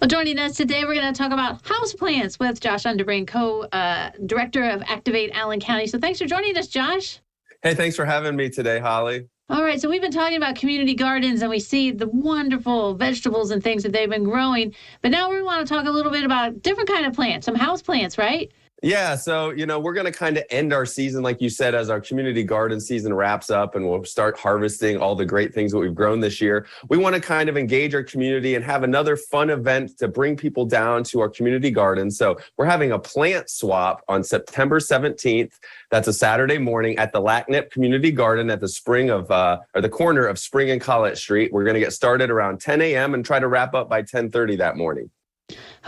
Well, joining us today, we're going to talk about houseplants with Josh Unterbrink, co-director of Activate Allen County. So thanks for joining us, Josh. Hey, thanks for having me today, Holly. All right, so we've been talking about community gardens and we see the wonderful vegetables and things that they've been growing. But now we want to talk a little bit about different kind of plants, some house plants, right? Yeah, so we're going to kind of end our season, like you said, as our community garden season wraps up, and we'll start harvesting all the great things that we've grown this year. We want to kind of engage our community and have another fun event to bring people down to our community garden. So we're having a plant swap on September 17th. That's a Saturday morning at the Lacknip Community Garden at the the corner of Spring and College Street. We're going to get started around 10 a.m. and try to wrap up by 10:30 that morning.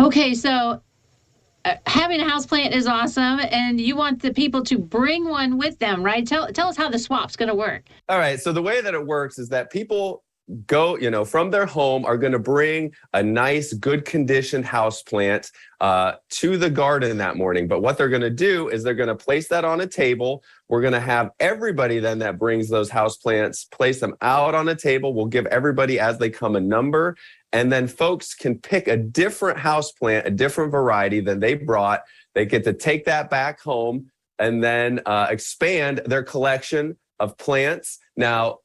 Okay, so having a house plant is awesome, and you want the people to bring one with them, right? Tell us how the swap's going to work. All right. So the way that it works is that people go, from their home are going to bring a nice, good conditioned house plant to the garden that morning. But what they're going to do is they're going to place that on a table. We're going to have everybody then that brings those house plants place them out on a table. We'll give everybody as they come a number. And then folks can pick a different house plant, a different variety than they brought. They get to take that back home and then expand their collection of plants. Now,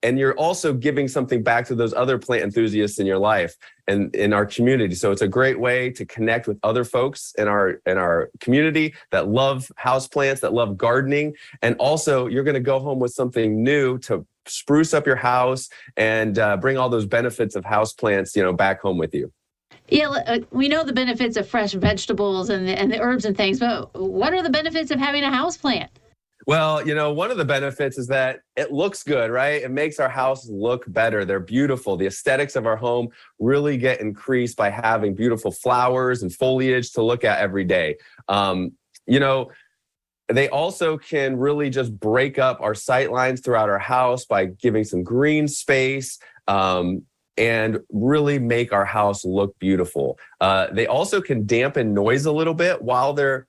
and you're also giving something back to those other plant enthusiasts in your life and in our community. So it's a great way to connect with other folks in our community that love houseplants, that love gardening. And also you're going to go home with something new to spruce up your house and bring all those benefits of houseplants, back home with you. Yeah, we know the benefits of fresh vegetables and the herbs and things, but what are the benefits of having a house plant? Well, one of the benefits is that it looks good, right? It makes our house look better. They're beautiful. The aesthetics of our home really get increased by having beautiful flowers and foliage to look at every day. They also can really just break up our sight lines throughout our house by giving some green space and really make our house look beautiful. They also can dampen noise a little bit while they're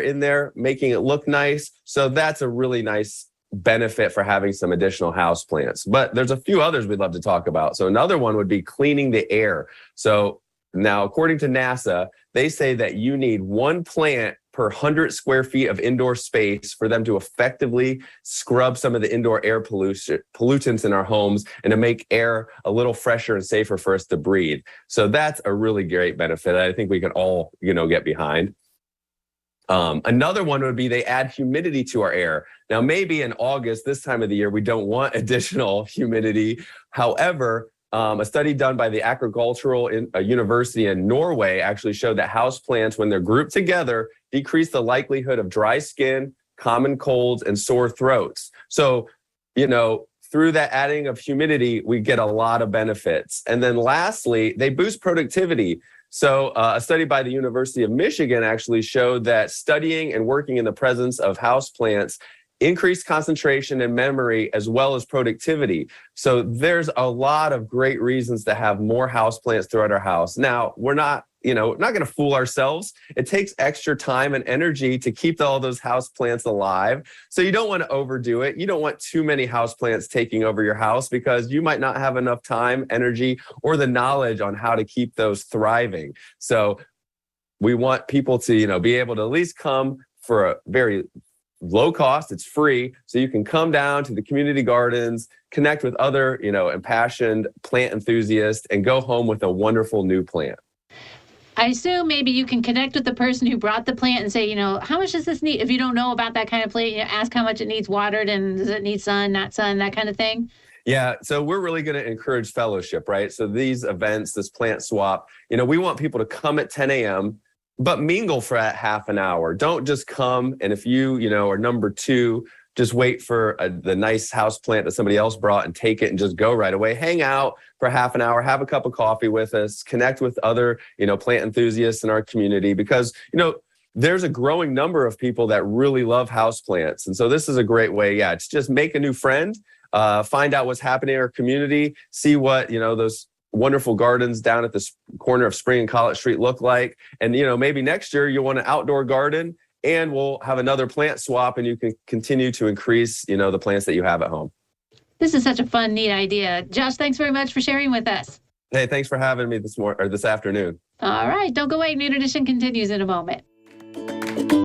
in there, making it look nice. So that's a really nice benefit for having some additional house plants. But there's a few others we'd love to talk about. So another one would be cleaning the air. So now, according to NASA, they say that you need one plant per 100 square feet of indoor space for them to effectively scrub some of the indoor air pollutants in our homes and to make air a little fresher and safer for us to breathe. So that's a really great benefit that I think we can all, get behind. Another one would be they add humidity to our air. Now, maybe in August, this time of the year, we don't want additional humidity. However, a study done by the Agricultural University in Norway actually showed that houseplants, when they're grouped together, decrease the likelihood of dry skin, common colds, and sore throats. So, through that adding of humidity, we get a lot of benefits. And then lastly, they boost productivity. So a study by the University of Michigan actually showed that studying and working in the presence of houseplants increased concentration and memory as well as productivity. So there's a lot of great reasons to have more houseplants throughout our house. Now, we're not going to fool ourselves. It takes extra time and energy to keep all those houseplants alive. So you don't want to overdo it. You don't want too many houseplants taking over your house because you might not have enough time, energy, or the knowledge on how to keep those thriving. So we want people to, be able to at least come for a very low cost. It's free. So you can come down to the community gardens, connect with other, impassioned plant enthusiasts, and go home with a wonderful new plant. I assume maybe you can connect with the person who brought the plant and say, how much does this need? If you don't know about that kind of plant, ask how much it needs watered and does it need sun, not sun, that kind of thing. Yeah, so we're really going to encourage fellowship, right? So these events, this plant swap, we want people to come at 10 a.m., but mingle for that half an hour. Don't just come. And if you, are number two, just wait for the nice house plant that somebody else brought and take it and just go right away. Hang out for half an hour, have a cup of coffee with us, connect with other, plant enthusiasts in our community because, there's a growing number of people that really love house plants. And so this is a great way. Yeah, it's just make a new friend, find out what's happening in our community, see what, those wonderful gardens down at the corner of Spring and College Street look like. And, maybe next year you want an outdoor garden and we'll have another plant swap and you can continue to increase, the plants that you have at home. This is such a fun, neat idea. Josh, thanks very much for sharing with us. Hey, thanks for having me this afternoon. All right. Don't go away. Nude Edition continues in a moment.